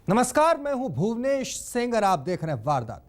नमस्कार, मैं हूं भुवनेश सिंह और आप देख रहे हैं वारदात।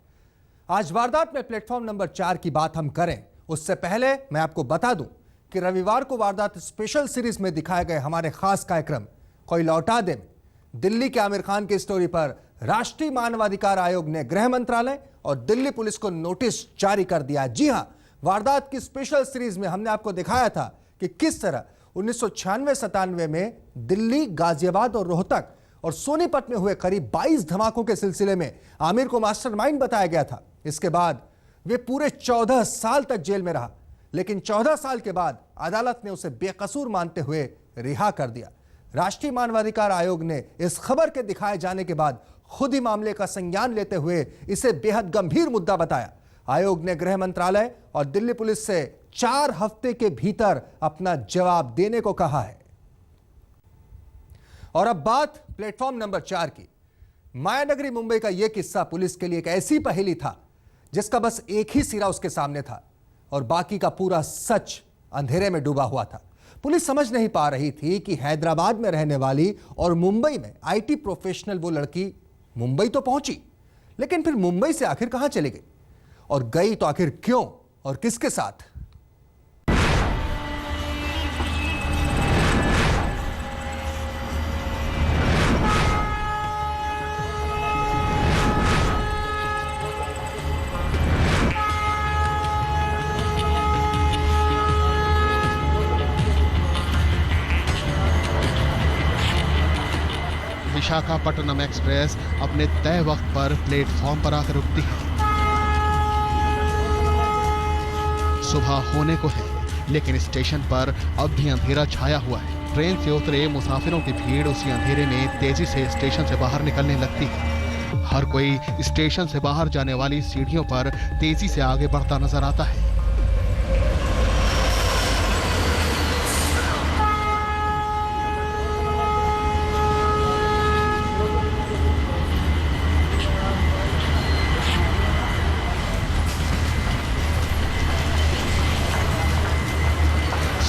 आज वारदात में प्लेटफॉर्म नंबर 4 की बात हम करें उससे पहले मैं आपको बता दूं कि रविवार को वारदात स्पेशल सीरीज में दिखाए गए हमारे खास कार्यक्रम कोई लौटा दे में दिल्ली के आमिर खान की स्टोरी पर राष्ट्रीय मानवाधिकार आयोग ने गृह मंत्रालय और दिल्ली पुलिस को नोटिस जारी कर दिया। जी हां, वारदात की स्पेशल सीरीज में हमने आपको दिखाया था कि किस तरह 1996-97 में दिल्ली, गाजियाबाद और रोहतक और सोनीपत में हुए करीब 22 धमाकों के सिलसिले में आमिर को मास्टरमाइंड बताया गया था। इसके बाद वे पूरे 14 साल तक जेल में रहा, लेकिन 14 साल के बाद अदालत ने उसे बेकसूर मानते हुए रिहा कर दिया। राष्ट्रीय मानवाधिकार आयोग ने इस खबर के दिखाए जाने के बाद खुद ही मामले का संज्ञान लेते हुए इसे बेहद गंभीर मुद्दा बताया। आयोग ने गृह मंत्रालय और दिल्ली पुलिस से 4 हफ्ते के भीतर अपना जवाब देने को कहा है। और अब बात प्लेटफॉर्म नंबर 4 की। मायानगरी मुंबई का यह किस्सा पुलिस के लिए एक ऐसी पहेली था जिसका बस एक ही सिरा उसके सामने था और बाकी का पूरा सच अंधेरे में डूबा हुआ था। पुलिस समझ नहीं पा रही थी कि हैदराबाद में रहने वाली और मुंबई में आईटी प्रोफेशनल वो लड़की मुंबई तो पहुंची, लेकिन फिर मुंबई से आखिर कहां चली गई और गई तो आखिर क्यों और किसके साथ। विशाखापट्टनम एक्सप्रेस अपने तय वक्त पर प्लेटफॉर्म पर आकर रुकती है। सुबह होने को है, लेकिन स्टेशन पर अब भी अंधेरा छाया हुआ है। ट्रेन से उतरे मुसाफिरों की भीड़ उसी अंधेरे में तेजी से स्टेशन से बाहर निकलने लगती है। हर कोई स्टेशन से बाहर जाने वाली सीढ़ियों पर तेजी से आगे बढ़ता नजर आता है।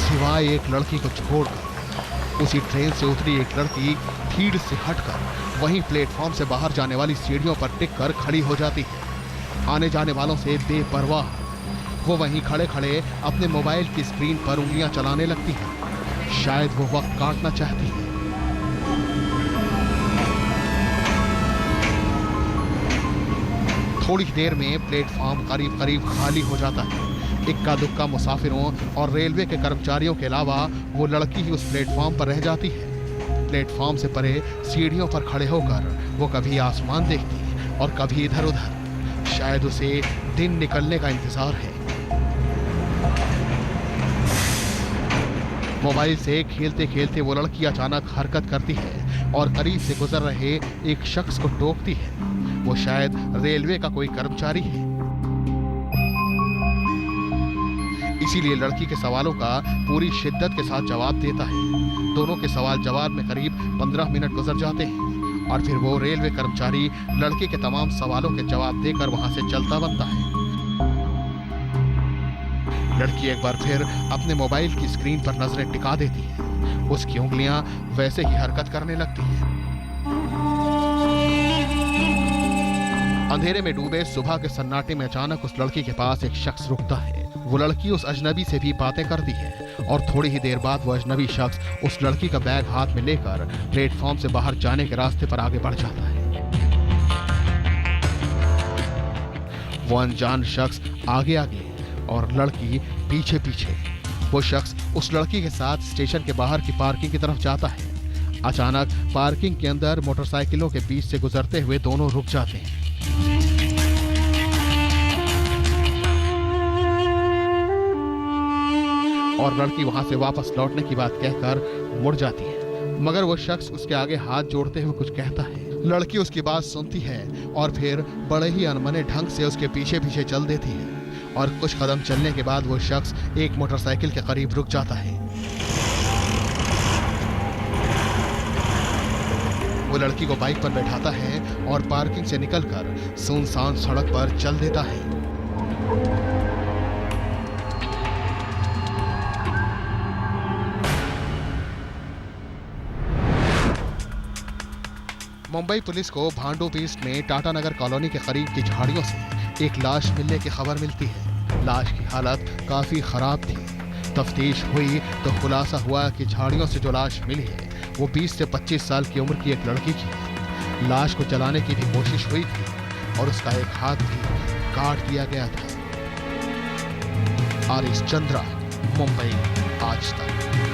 सिवाय एक लड़की को छोड़कर उसी ट्रेन से उतरी एक लड़की भीड़ से हटकर वहीं प्लेटफॉर्म से बाहर जाने वाली सीढ़ियों पर टिक कर खड़ी हो जाती है। आने जाने वालों से बेपरवाह वो वहीं खड़े खड़े अपने मोबाइल की स्क्रीन पर उंगलियां चलाने लगती है। शायद वो वक्त काटना चाहती है। थोड़ी देर में प्लेटफॉर्म करीब करीब खाली हो जाता है। इक्का दुक्का मुसाफिरों और रेलवे के कर्मचारियों के अलावा वो लड़की ही उस प्लेटफॉर्म पर रह जाती है। प्लेटफॉर्म से परे सीढ़ियों पर खड़े होकर वो कभी आसमान देखती और कभी इधर उधर। शायद उसे दिन निकलने का इंतजार है। मोबाइल से खेलते खेलते वो लड़की अचानक हरकत करती है और करीब से गुजर रहे एक शख्स को टोकती है। वो शायद रेलवे का कोई कर्मचारी है। इसीलिए लड़की के सवालों का पूरी शिद्दत के साथ जवाब देता है। दोनों के सवाल जवाब में करीब 15 मिनट गुजर जाते हैं और फिर वो रेलवे कर्मचारी लड़के के तमाम सवालों के जवाब देकर वहां से चलता बनता है। लड़की एक बार फिर अपने मोबाइल की स्क्रीन पर नजरें टिका देती है। उसकी उंगलियां वैसे ही हरकत करने लगती हैं। अंधेरे में डूबे सुबह के सन्नाटे में अचानक उस लड़की के पास एक शख्स रुकता है। वो लड़की उस अजनबी से भी बातें करती है और थोड़ी ही देर बाद वो अजनबी शख्स उस लड़की का बैग हाथ में लेकर प्लेटफॉर्म से बाहर जाने के रास्ते पर आगे बढ़ जाता है। वो अनजान शख्स आगे आगे और लड़की पीछे पीछे। वो शख्स उस लड़की के साथ स्टेशन के बाहर की पार्किंग की तरफ जाता है। अचानक पार्किंग के अंदर मोटरसाइकिलों के बीच से गुजरते हुए दोनों रुक जाते हैं। और लड़की वहां से वापस लौटने की बात कहकर मुड़ जाती है, मगर वो शख्स उसके आगे हाथ जोड़ते हुए कुछ कहता है। लड़की उसकी बात सुनती है और फिर बड़े ही अनमने ढंग से उसके पीछे पीछे चल देती है और कुछ कदम चलने के बाद वो शख्स एक मोटरसाइकिल के करीब रुक जाता है। वो लड़की को बाइक पर बैठाता है और पार्किंग से निकलकर सुनसान सड़क पर चल देता है। मुंबई पुलिस को भांडू ईस्ट में टाटा नगर कॉलोनी के करीब की झाड़ियों से एक लाश मिलने की खबर मिलती है। लाश की हालत काफी खराब थी। तफ्तीश हुई तो खुलासा हुआ कि झाड़ियों से जो लाश मिली है वो 20 से 25 साल की उम्र की एक लड़की की है। लाश को जलाने की भी कोशिश हुई थी और उसका एक हाथ भी काट दिया गया था। आरिस चंद्रा, मुंबई आज तक।